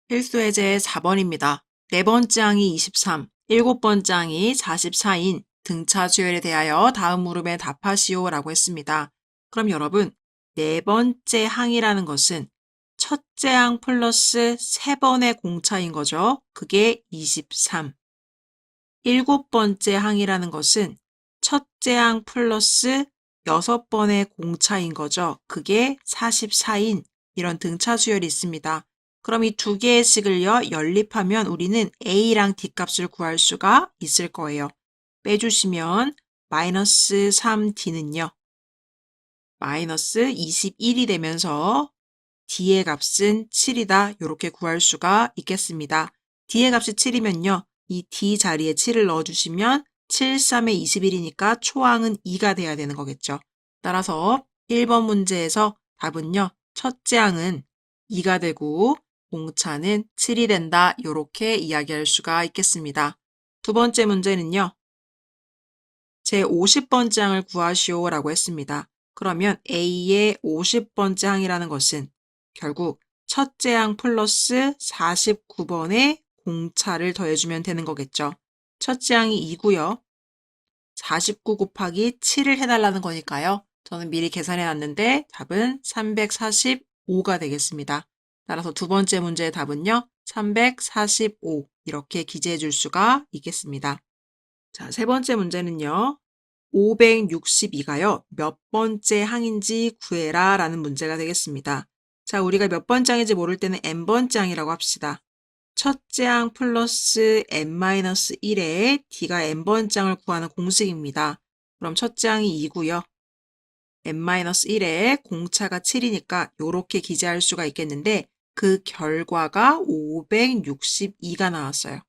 필수 해제 4번입니다. 네 번째 항이 23, 일곱 번째 항이 44인 등차 수열에 대하여 다음 물음에 답하시오라고 했습니다. 그럼 여러분, 네 번째 항이라는 것은 첫째 항 플러스 세 번의 공차인 거죠. 그게 23. 일곱 번째 항이라는 것은 첫째 항 플러스 여섯 번의 공차인 거죠. 그게 44인 이런 등차 수열이 있습니다. 그럼 이 두 개의 식을요, 연립하면 우리는 A랑 D 값을 구할 수가 있을 거예요. 빼주시면 마이너스 3D는요, 마이너스 21이 되면서 D의 값은 7이다. 이렇게 구할 수가 있겠습니다. D의 값이 7이면요. 이 D 자리에 7을 넣어주시면 7, 3에 21이니까 초항은 2가 돼야 되는 거겠죠. 따라서 1번 문제에서 답은요. 첫째 항은 2가 되고 공차는 7이 된다. 이렇게 이야기할 수가 있겠습니다. 두 번째 문제는요. 제 50번째 항을 구하시오라고 했습니다. 그러면 A의 50번째 항이라는 것은 결국 첫째 항 플러스 49번의 공차를 더해주면 되는 거겠죠. 첫째 항이 2고요. 49 곱하기 7을 해달라는 거니까요. 저는 미리 계산해 놨는데 답은 345가 되겠습니다. 따라서 두 번째 문제의 답은요. 345 이렇게 기재해 줄 수가 있겠습니다. 자, 세 번째 문제는요. 562가요. 몇 번째 항인지 구해라 라는 문제가 되겠습니다. 자, 우리가 몇 번째 항인지 모를 때는 n번째 항이라고 합시다. 첫째 항 플러스 n-1에 d가 n번째 항을 구하는 공식입니다. 그럼 첫째 항이 2고요. n-1에 공차가 7이니까 이렇게 기재할 수가 있겠는데 그 결과가 562가 나왔어요.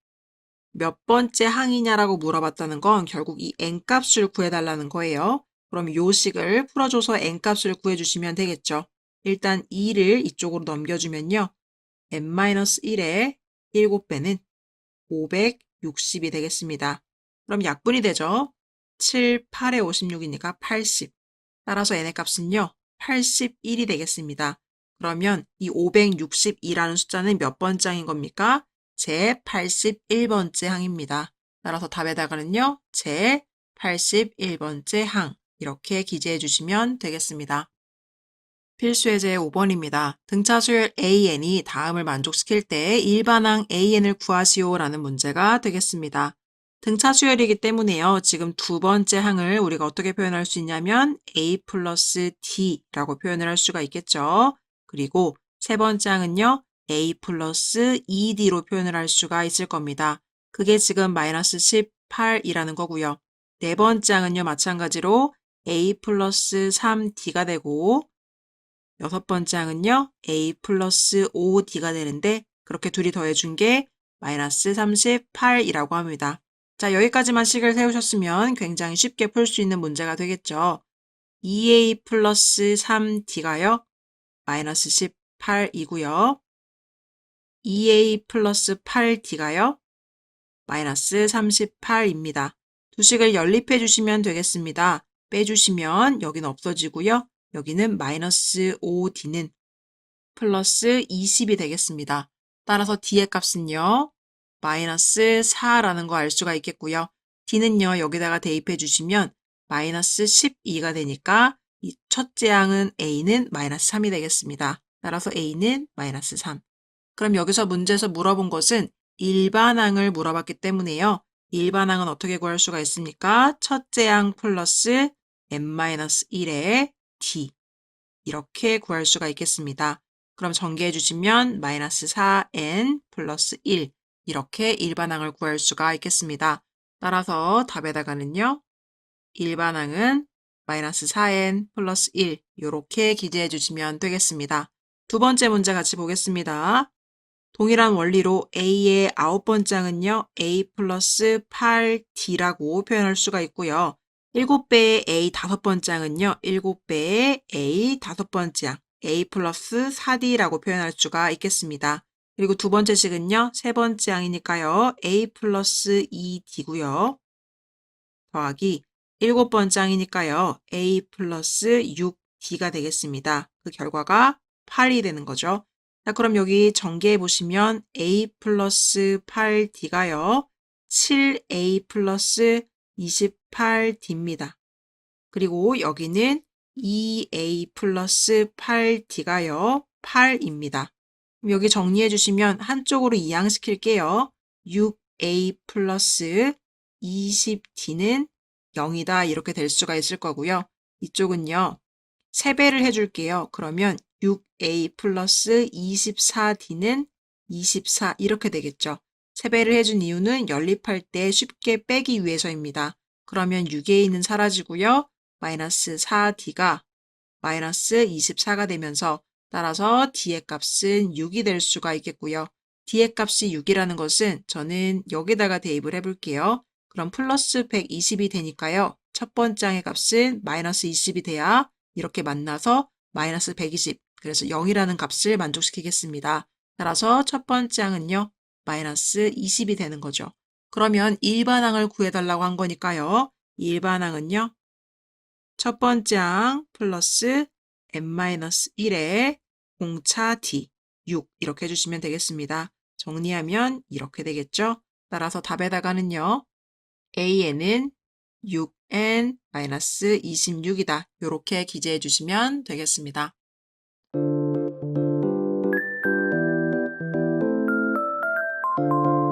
몇 번째 항이냐라고 물어봤다는 건 결국 이 n값을 구해달라는 거예요. 그럼 이 식을 풀어줘서 n값을 구해주시면 되겠죠. 일단 2를 이쪽으로 넘겨주면요. n-1의 7배는 560이 되겠습니다. 그럼 약분이 되죠. 7, 8에 56이니까 80. 따라서 n의 값은요. 81이 되겠습니다. 그러면 이 562라는 숫자는 몇 번째 항인 겁니까? 제 81번째 항입니다. 따라서 답에다가는요. 제 81번째 항 이렇게 기재해 주시면 되겠습니다. 필수 해제 5번입니다. 등차 수열 AN이 다음을 만족시킬 때 일반항 AN을 구하시오라는 문제가 되겠습니다. 등차 수열이기 때문에요. 지금 두 번째 항을 우리가 어떻게 표현할 수 있냐면 A 플러스 D라고 표현을 할 수가 있겠죠. 그리고 세 번째 항은요. A 플러스 2D로 표현을 할 수가 있을 겁니다. 그게 지금 마이너스 18이라는 거고요. 네 번째 항은요. 마찬가지로 A 플러스 3D가 되고 여섯 번째 항은요. A 플러스 5D가 되는데 그렇게 둘이 더해준 게 마이너스 38이라고 합니다. 자, 여기까지만 식을 세우셨으면 굉장히 쉽게 풀 수 있는 문제가 되겠죠. 2A 플러스 3D가요. 마이너스 18이고요. 2A 플러스 8D가요. 마이너스 38입니다. 두 식을 연립해 주시면 되겠습니다. 빼주시면 여기는 없어지고요. 여기는 마이너스 5D는 플러스 20이 되겠습니다. 따라서 D의 값은요. 마이너스 4라는 거 알 수가 있겠고요. D는요. 여기다가 대입해 주시면 마이너스 12가 되니까 이 첫째 항은 A는 마이너스 3이 되겠습니다. 따라서 A는 마이너스 3. 그럼 여기서 문제에서 물어본 것은 일반항을 물어봤기 때문에요. 일반항은 어떻게 구할 수가 있습니까? 첫째 항 플러스 n-1의 D 이렇게 구할 수가 있겠습니다. 그럼 전개해 주시면 마이너스 4n 플러스 1 이렇게 일반항을 구할 수가 있겠습니다. 따라서 답에다가는요. 일반항은 마이너스 4n 플러스 1 이렇게 기재해 주시면 되겠습니다. 두 번째 문제 같이 보겠습니다. 동일한 원리로 A의 아홉 번째 항은요. A 플러스 8D라고 표현할 수가 있고요. 7배의 A 다섯 번째 항은요. 7배의 A 다섯 번째 항 A 플러스 4D라고 표현할 수가 있겠습니다. 그리고 두 번째 식은요. 세 번째 항이니까요. A 플러스 2D고요. 더하기 일곱 번째 항이니까요. A 플러스 6D가 되겠습니다. 그 결과가 8이 되는 거죠. 자, 그럼 여기 전개해 보시면 a 플러스 8d가요. 7a 플러스 28d입니다. 그리고 여기는 2a 플러스 8d가요. 8입니다. 여기 정리해 주시면 한쪽으로 이항시킬게요. 6a 플러스 20d는 0이다 이렇게 될 수가 있을 거고요. 이쪽은요. 3배를 해줄게요. 그러면 6a 플러스 24d는 24 이렇게 되겠죠. 3배를 해준 이유는 연립할 때 쉽게 빼기 위해서입니다. 그러면 6a는 사라지고요. 마이너스 4d가 마이너스 24가 되면서 따라서 d의 값은 6이 될 수가 있겠고요. d의 값이 6이라는 것은 저는 여기다가 대입을 해볼게요. 그럼 플러스 120이 되니까요. 첫 번째 항의 값은 마이너스 20이 돼야 이렇게 만나서 마이너스 120, 그래서 0이라는 값을 만족시키겠습니다. 따라서 첫 번째 항은요. 마이너스 20이 되는 거죠. 그러면 일반항을 구해달라고 한 거니까요. 일반항은요. 첫 번째 항 플러스 n-1에 공차 d 6 이렇게 해주시면 되겠습니다. 정리하면 이렇게 되겠죠. 따라서 답에다가는요. an은 6n-26이다. 이렇게 기재해 주시면 되겠습니다.